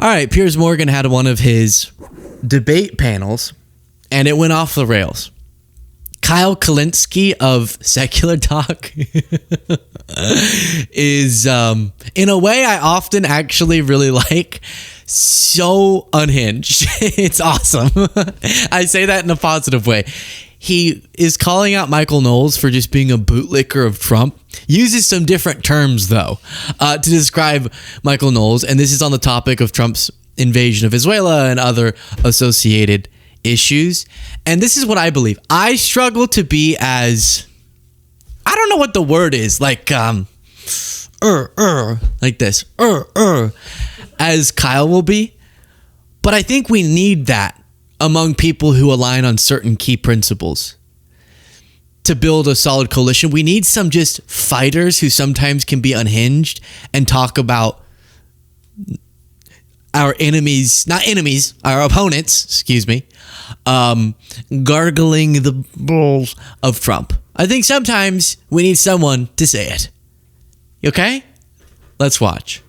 All right, Piers Morgan had one of his debate panels, and it went off the rails. Kyle Kulinski of Secular Talk is, in a way I often actually really like, so unhinged. It's awesome. I say that in a positive way. He is calling out Michael Knowles for just being a bootlicker of Trump. Uses some different terms, though, to describe Michael Knowles. And this is on the topic of Trump's invasion of Venezuela and other associated issues. And this is what I believe. I struggle to be as, I don't know what the word is, like like this, as Kyle will be. But I think we need that among people who align on certain key principles to build a solid coalition. We need some just fighters who sometimes can be unhinged and talk about our enemies, not enemies, our opponents, excuse me, gargling the balls of Trump. I think sometimes we need someone to say it. Okay? Let's watch.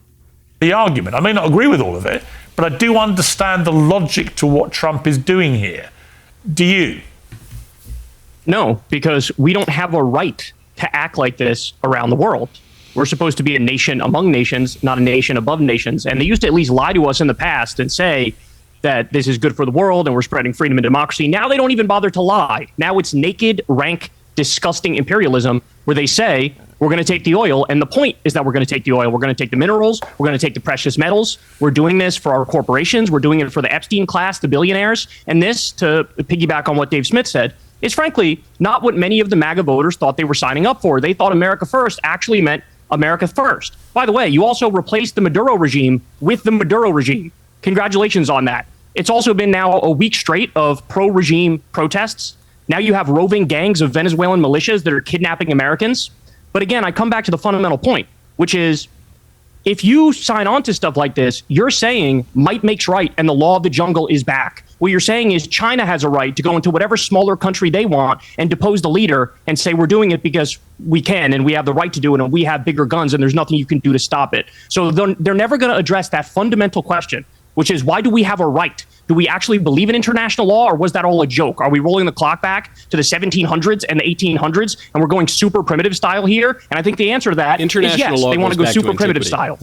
The argument, I may not agree with all of it, but I do understand the logic to what Trump is doing here. Do you? No, because we don't have a right to act like this around the world. We're supposed to be a nation among nations, not a nation above nations. And they used to at least lie to us in the past and say that this is good for the world and we're spreading freedom and democracy. Now they don't even bother to lie. Now it's naked, rank, disgusting imperialism where they say we're going to take the oil. And the point is that we're going to take the oil. We're going to take the minerals. We're going to take the precious metals. We're doing this for our corporations. We're doing it for the Epstein class, the billionaires. And this, to piggyback on what Dave Smith said, is frankly not what many of the MAGA voters thought they were signing up for. They thought America first actually meant America first. By the way, you also replaced the Maduro regime with the Maduro regime. Congratulations on that. It's also been now a week straight of pro-regime protests. Now you have roving gangs of Venezuelan militias that are kidnapping Americans. But again, I come back to the fundamental point, which is if you sign on to stuff like this, you're saying might makes right and the law of the jungle is back. What you're saying is China has a right to go into whatever smaller country they want and depose the leader and say we're doing it because we can and we have the right to do it and we have bigger guns and there's nothing you can do to stop it. So they're never going to address that fundamental question, which is why do we have a right? Do we actually believe in international law or was that all a joke? Are we rolling the clock back to the 1700s and the 1800s and we're going super primitive style here? And I think the answer to that is yes, they want to go super primitive style.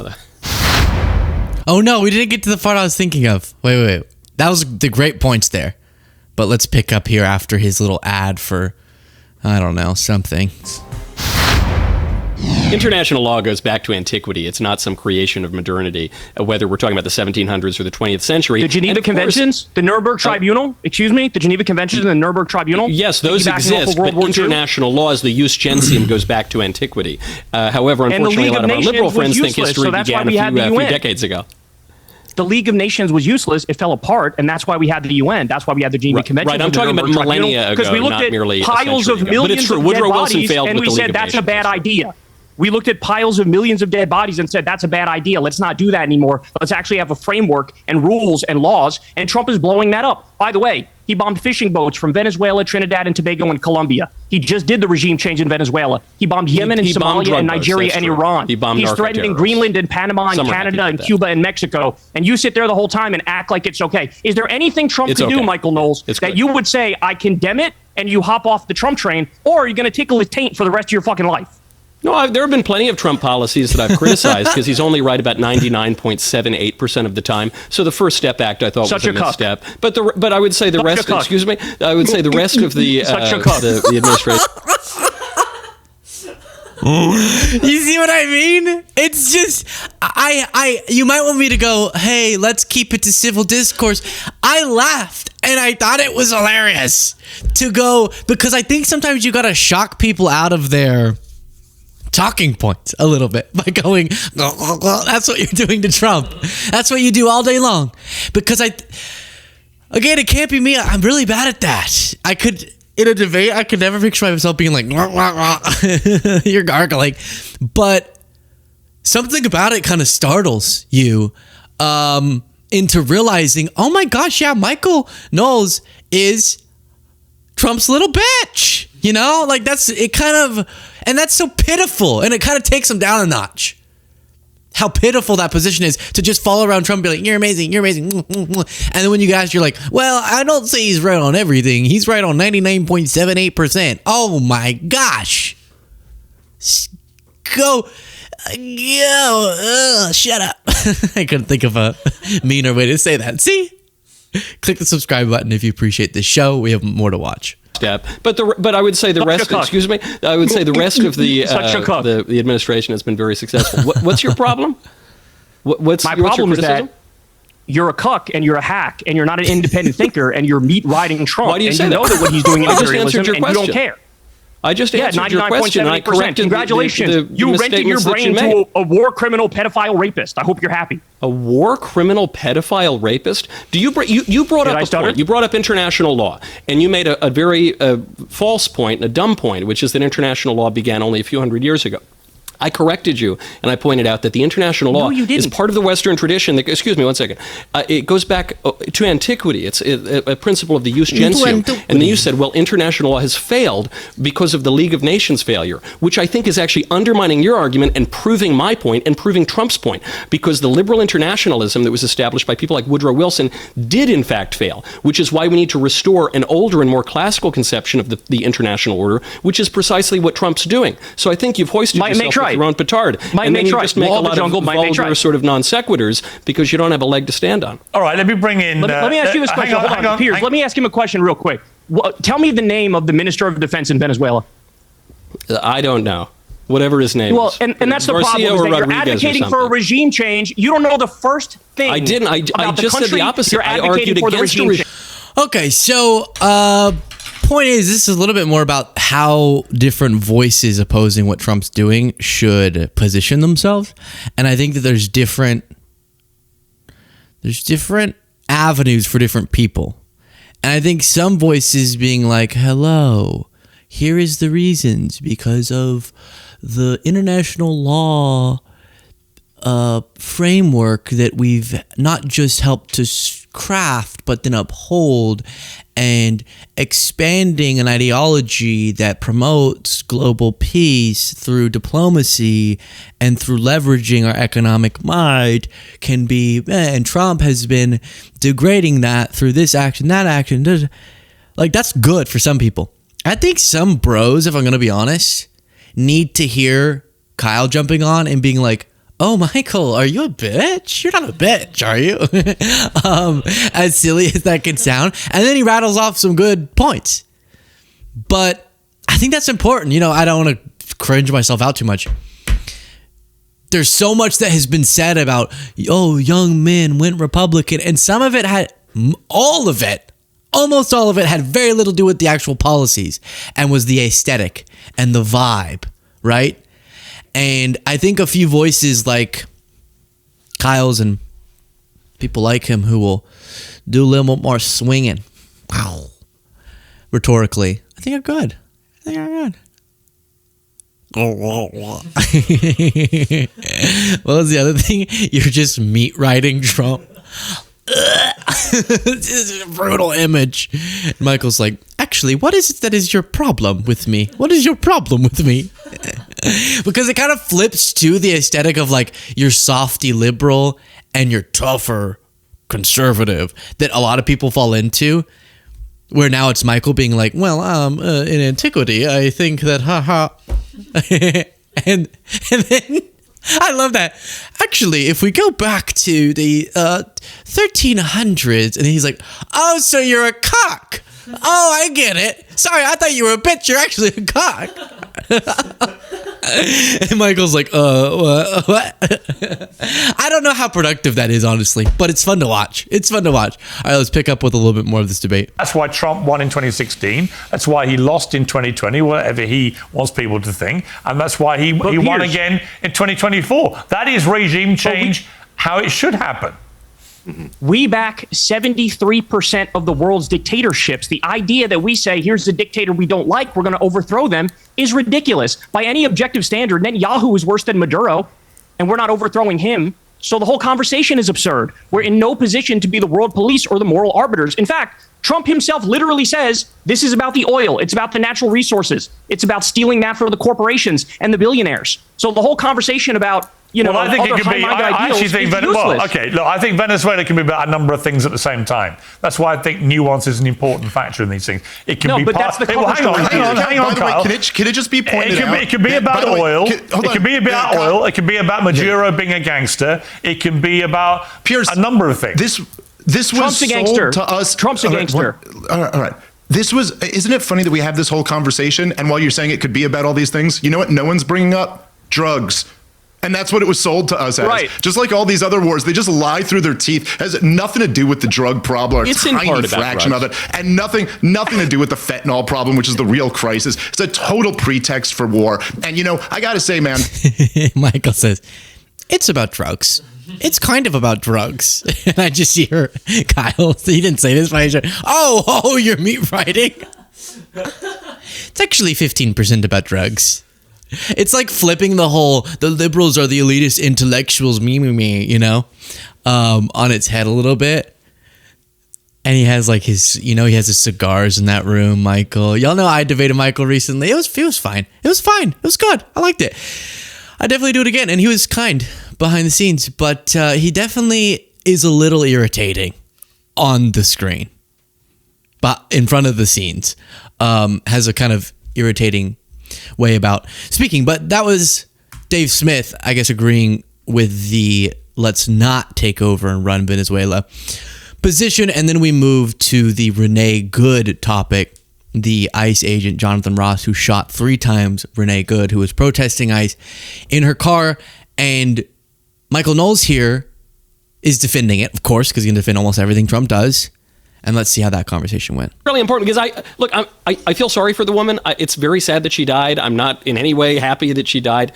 Oh no, we didn't get to the part I was thinking of. Wait. That was the great points there. But let's pick up here after his little ad for, I don't know, something. International law goes back to antiquity. It's not some creation of modernity, whether we're talking about the 1700s or the 20th century. The Geneva Conventions, the Nuremberg Tribunal, the Geneva Conventions and the Nuremberg Tribunal? Yes, those exist, but international laws, the jus gentium goes back to antiquity. However, unfortunately, a lot of our liberal friends think history began a few decades ago. The League of Nations was useless. It fell apart, and that's why we had the UN. That's why we had the Geneva Convention. Right, I'm talking about millennia ago, because we looked not at merely piles of millions of dead bodies, and we said that's a bad idea. We looked at piles of millions of dead bodies and said, that's a bad idea. Let's not do that anymore. Let's actually have a framework and rules and laws. And Trump is blowing that up. By the way, he bombed fishing boats from Venezuela, Trinidad and Tobago, and Colombia. He just did the regime change in Venezuela. He bombed Yemen and Somalia and Nigeria and Iran. He's threatening Greenland and Panama and Canada and Cuba and Mexico. And you sit there the whole time and act like it's okay. Is there anything Trump can do, Michael Knowles, that you would say, I condemn it, and you hop off the Trump train, or are you going to tickle his taint for the rest of your fucking life? No, there have been plenty of Trump policies that I've criticized because he's only right about 99.78% of the time. So the First Step Act I thought was a misstep. But I would say the rest. Excuse me. I would say the rest of the administration. You see what I mean? It's just you might want me to go, hey, let's keep it to civil discourse. I laughed and I thought it was hilarious to go, because I think sometimes you got to shock people out of their talking points a little bit by going, that's what you're doing to Trump. That's what you do all day long. Because again, it can't be me. I'm really bad at that. In a debate, I could never picture myself being like, you're gargling. But something about it kind of startles you into realizing, oh my gosh, yeah, Michael Knowles is Trump's little bitch. You know, like that's so pitiful, and it kind of takes him down a notch. how pitiful that position is to just follow around Trump and be like, you're amazing, you're amazing. And then when you guys, you're like, well, I don't say he's right on everything. He's right on 99.78%. Oh my gosh. Go. Shut up. I couldn't think of a meaner way to say that. See? Click the subscribe button if you appreciate this show. We have more to watch. But I would say the rest. Excuse me. I would say the rest of the administration has been very successful. What's your problem? What's my your problem is criticism? that you're a cuck and you're a hack and you're not an independent thinker and you're meat riding Trump. Why do you and say you that? know that what he's doing is imperialism and question. you don't care. I just answered your question. And I corrected Congratulations. You rented your brain to a war criminal, pedophile, rapist. I hope you're happy. A war criminal, pedophile, rapist? You brought up a point. You brought up international law, and you made a very false point, a dumb point, which is that international law began only a few hundred years ago. I corrected you, and I pointed out that the international law is part of the Western tradition. Excuse me one second. It goes back to antiquity. It's a principle of the jus gentium. And then you said, well, international law has failed because of the League of Nations failure, which I think is actually undermining your argument and proving my point and proving Trump's point, because the liberal internationalism that was established by people like Woodrow Wilson did in fact fail, which is why we need to restore an older and more classical conception of the international order, which is precisely what Trump's doing. So I think you've hoisted yourself with your own petard. And then you just make a lot of vulgar sort of non sequiturs because you don't have a leg to stand on. All right, let me bring in... Let me ask you this question. Hold on, Piers, let me ask him a question real quick. Tell me the name of the Minister of Defense in Venezuela. I don't know. Whatever his name is. And that's the problem, is that you're advocating for a regime change. You don't know the first thing. I didn't. I just said the opposite. I argued against the regime. Okay, so point is, this is a little bit more about how different voices opposing what Trump's doing should position themselves. And I think that there's different avenues for different people. And I think some voices being like, hello, here is the reasons, because of the international law framework that we've not just helped to craft, but then uphold, and expanding an ideology that promotes global peace through diplomacy and through leveraging our economic might can be, and Trump has been degrading that through this action, that action. Like, that's good for some people. I think some bros, if I'm going to be honest, need to hear Kyle jumping on and being like, oh, Michael, are you a bitch? You're not a bitch, are you? As silly as that can sound. And then he rattles off some good points. But I think that's important. You know, I don't want to cringe myself out too much. There's so much that has been said about, oh, young men went Republican. And some of it had, almost all of it had very little to do with the actual policies and was the aesthetic and the vibe, right? And I think a few voices like Kyle's and people like him who will do a little more swinging rhetorically, I think are good. What was the other thing? You're just meat riding Trump. This is a brutal image. Michael's like, actually, what is it that is your problem with me? What is your problem with me? Because it kind of flips to the aesthetic of like you're softy liberal and you're tougher conservative that a lot of people fall into, where now it's Michael being like, well, in antiquity, I think that, and then I love that. Actually, if we go back to the 1300s, and he's like, oh, so you're a cock. Oh, I get it. Sorry, I thought you were a bitch. You're actually a cock. And Michael's like, what? I don't know how productive that is, honestly, but it's fun to watch. All right, let's pick up with a little bit more of this debate. That's why Trump won in 2016. That's why he lost in 2020, whatever he wants people to think. And that's why he won again in 2024. That is regime change, how it should happen. We back 73% of the world's dictatorships. The idea that we say, here's the dictator we don't like, we're going to overthrow them, is ridiculous. By any objective standard, Netanyahu is worse than Maduro, and we're not overthrowing him. So the whole conversation is absurd. We're in no position to be the world police or the moral arbiters. In fact, Trump himself literally says, this is about the oil. It's about the natural resources. It's about stealing that from the corporations and the billionaires. So the whole conversation about well, I think it could be. I actually think I think Venezuela can be about a number of things at the same time. That's why I think nuance is an important factor in these things. It can be. But that's the cover hang on, Kyle. Can it just be pointed out? It can be about oil. It can be about oil. It can be about Maduro being a gangster. It can be about a number of things. This was Trump's a gangster. sold to us. Trump's a gangster. All right. Isn't it funny that we have this whole conversation, and while you're saying it could be about all these things, you know what no one's bringing up? Drugs. And that's what it was sold to us as. Right. Just like all these other wars, they just lie through their teeth. It has nothing to do with the drug problem, or a tiny fraction of it, and nothing to do with the fentanyl problem, which is the real crisis. It's a total pretext for war. And I gotta say, man, Michael says it's about drugs. It's kind of about drugs. And I just hear Kyle. He didn't say this, but I said, "Oh, you're meat riding." It's actually 15% about drugs. It's like flipping the liberals are the elitist intellectuals, on its head a little bit. And he has like he has his cigars in that room, Michael. Y'all know I debated Michael recently. It was fine. It was fine. It was good. I liked it. I'd definitely do it again. And he was kind behind the scenes, but he definitely is a little irritating on the screen. But in front of the scenes, has a kind of irritating way about speaking. But that was Dave Smith, I guess, agreeing with the let's not take over and run Venezuela position. And then we move to the Renee Good topic, the ICE agent Jonathan Ross, who shot 3 times Renee Good, who was protesting ICE in her car. And Michael Knowles here is defending it, of course, because he can defend almost everything Trump does. And let's see how that conversation went. Really important because I feel sorry for the woman. It's very sad that she died. I'm not in any way happy that she died.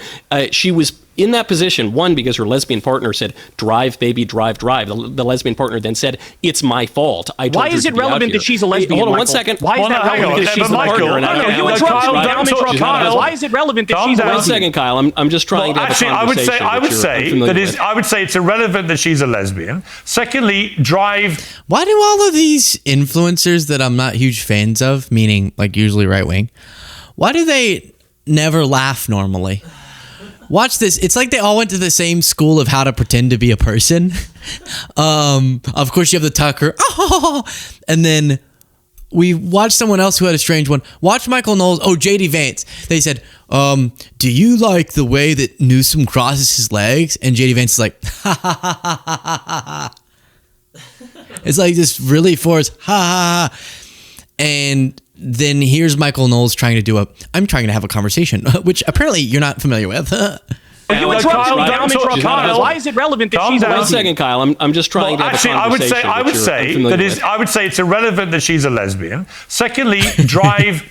She was in that position, one, because her lesbian partner said, "Drive, baby, drive, drive." The lesbian partner then said, "It's my fault. I told Why is it relevant that she's a lesbian? Hold on Michael? 1 second. Why is that relevant that she's a lesbian? No, you interrupt Kyle. Why is it relevant that she's a lesbian? 1 second, Kyle. I'm just trying to have a conversation. I would say it's irrelevant that she's a lesbian. Secondly, drive. Why do all of these influencers that I'm not huge fans of, meaning like usually right wing, why do they never laugh normally? Watch this. It's like they all went to the same school of how to pretend to be a person. Of course, you have the Tucker. Oh, and then we watched someone else who had a strange one. Watch Michael Knowles. Oh, JD Vance. They said, "Do you like the way that Newsom crosses his legs?" And JD Vance is like, "Ha ha ha ha ha ha." It's like this really forced ha ha ha. And then here's Michael Knowles trying to I'm trying to have a conversation, which apparently you're not familiar with. You interrupt Kyle. Why is it relevant that she's a lesbian? 1 second, Kyle. I'm just trying to have a conversation. I would say it's irrelevant that she's a lesbian. Secondly, drive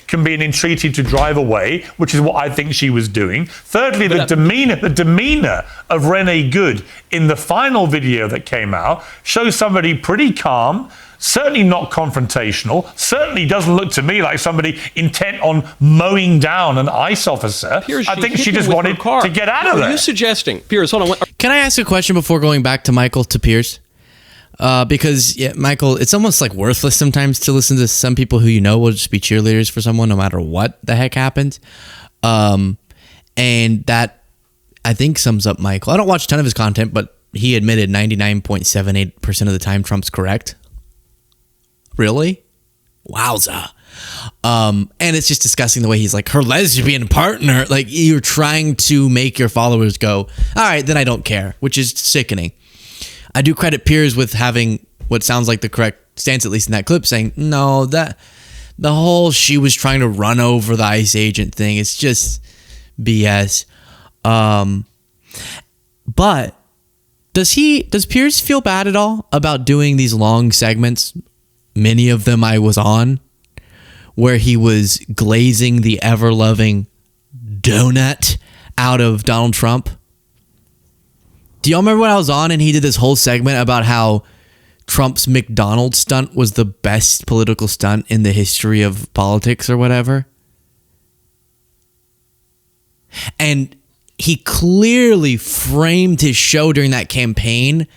can be an entreaty to drive away, which is what I think she was doing. Thirdly, the demeanor of Renee Good in the final video that came out shows somebody pretty calm. Certainly not confrontational. Certainly doesn't look to me like somebody intent on mowing down an ICE officer. Piers, I think she just wanted to get out of there. Are you suggesting, Piers, hold on. Can I ask a question before going back to Michael to Piers? Because, Michael, it's almost like worthless sometimes to listen to some people who will just be cheerleaders for someone no matter what the heck happens. And that, I think, sums up Michael. I don't watch a ton of his content, but he admitted 99.78% of the time Trump's correct. Really? Wowza. And it's just disgusting the way he's like, her lesbian partner. Like, you're trying to make your followers go, all right, then I don't care, which is sickening. I do credit Piers with having what sounds like the correct stance, at least in that clip, saying, no, that the whole she was trying to run over the ICE agent thing, it's just BS. But does Piers feel bad at all about doing these long segments? Many of them I was on, where he was glazing the ever-loving donut out of Donald Trump. Do y'all remember when I was on and he did this whole segment about how Trump's McDonald's stunt was the best political stunt in the history of politics or whatever? And he clearly framed his show during that campaign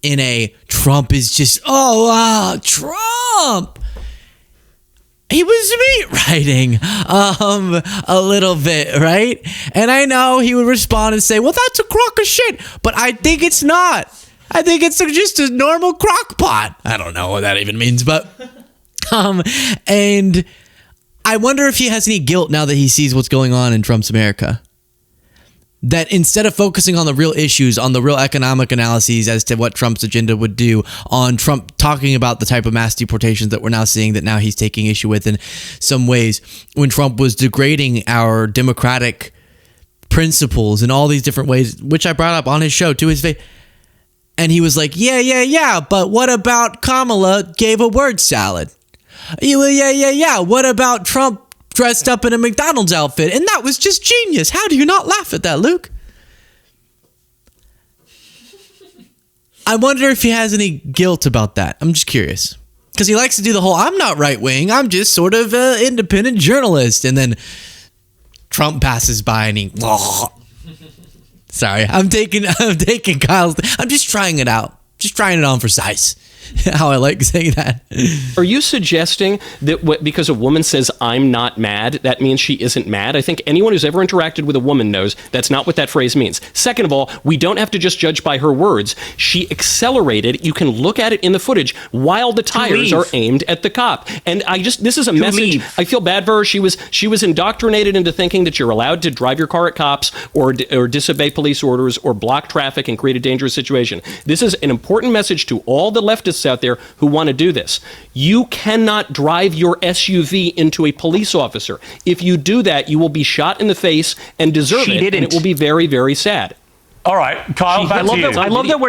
in a Trump is just, Trump. he was meat riding a little bit, right? And I know he would respond and say, well, that's a crock of shit, but I think it's not. I think it's just a normal crock pot. I don't know what that even means, but and I wonder if he has any guilt now that he sees what's going on in Trump's America. That instead of focusing on the real issues, on the real economic analyses as to what Trump's agenda would do, on Trump talking about the type of mass deportations that we're now seeing that now he's taking issue with in some ways, when Trump was degrading our democratic principles in all these different ways, which I brought up on his show to his face. And he was like, yeah, but what about Kamala gave a word salad? Yeah, what about Trump dressed up in a McDonald's outfit? And that was just genius. How do you not laugh at that, Luke? I wonder if he has any guilt about that. I'm just curious. Because he likes to do the whole, I'm not right wing, I'm just sort of an independent journalist. And then Trump passes by and he... Sorry, I'm taking Kyle's... I'm just trying it out. Just trying it on for size. How I like saying that. Are you suggesting that because a woman says, I'm not mad, that means she isn't mad? I think anyone who's ever interacted with a woman knows that's not what that phrase means. Second of all, we don't have to just judge by her words. She accelerated. You can look at it in the footage while the tires are aimed at the cop. And this is a message. I feel bad for her. She was indoctrinated into thinking that you're allowed to drive your car at cops or disobey police orders or block traffic and create a dangerous situation. This is an important message to all the leftists out there who want to do this. You cannot drive your SUV into a police officer. If you do that, you will be shot in the face and deserve it. And it will be very, very sad. All right, Kyle, back to you. I love that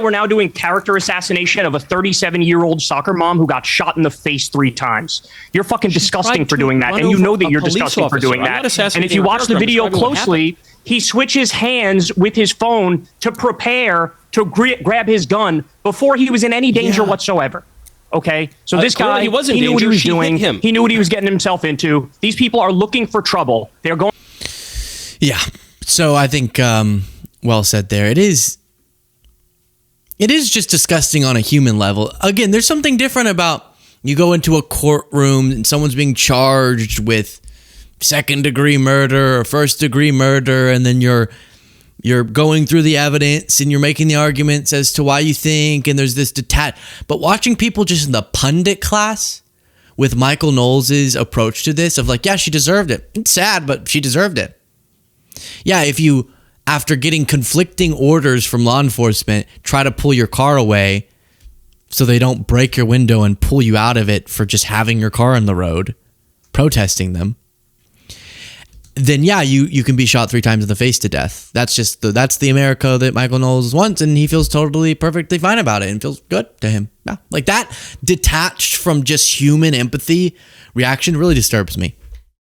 we're now doing character assassination of a 37-year-old soccer mom who got shot in the face 3 times. You're fucking disgusting for doing that, and you know that you're disgusting for doing that. And if you watch the video closely, he switches hands with his phone to prepare to grab his gun before he was in any danger whatsoever. Okay? So this guy, he knew what he was doing. He knew what he was getting himself into. These people are looking for trouble. They're going... Yeah. So I think, well said there. It is just disgusting on a human level. Again, there's something different about you go into a courtroom and someone's being charged with second-degree murder or first-degree murder, and then you're going through the evidence and you're making the arguments as to why you think, and there's this but watching people just in the pundit class with Michael Knowles' approach to this of like, yeah, she deserved it. It's sad, but she deserved it. Yeah, if you, after getting conflicting orders from law enforcement, try to pull your car away so they don't break your window and pull you out of it for just having your car on the road, protesting them, then yeah, you can be shot 3 times in the face to death. That's just that's the America that Michael Knowles wants, and he feels totally perfectly fine about it and feels good to him. Yeah, like that detached from just human empathy reaction really disturbs me.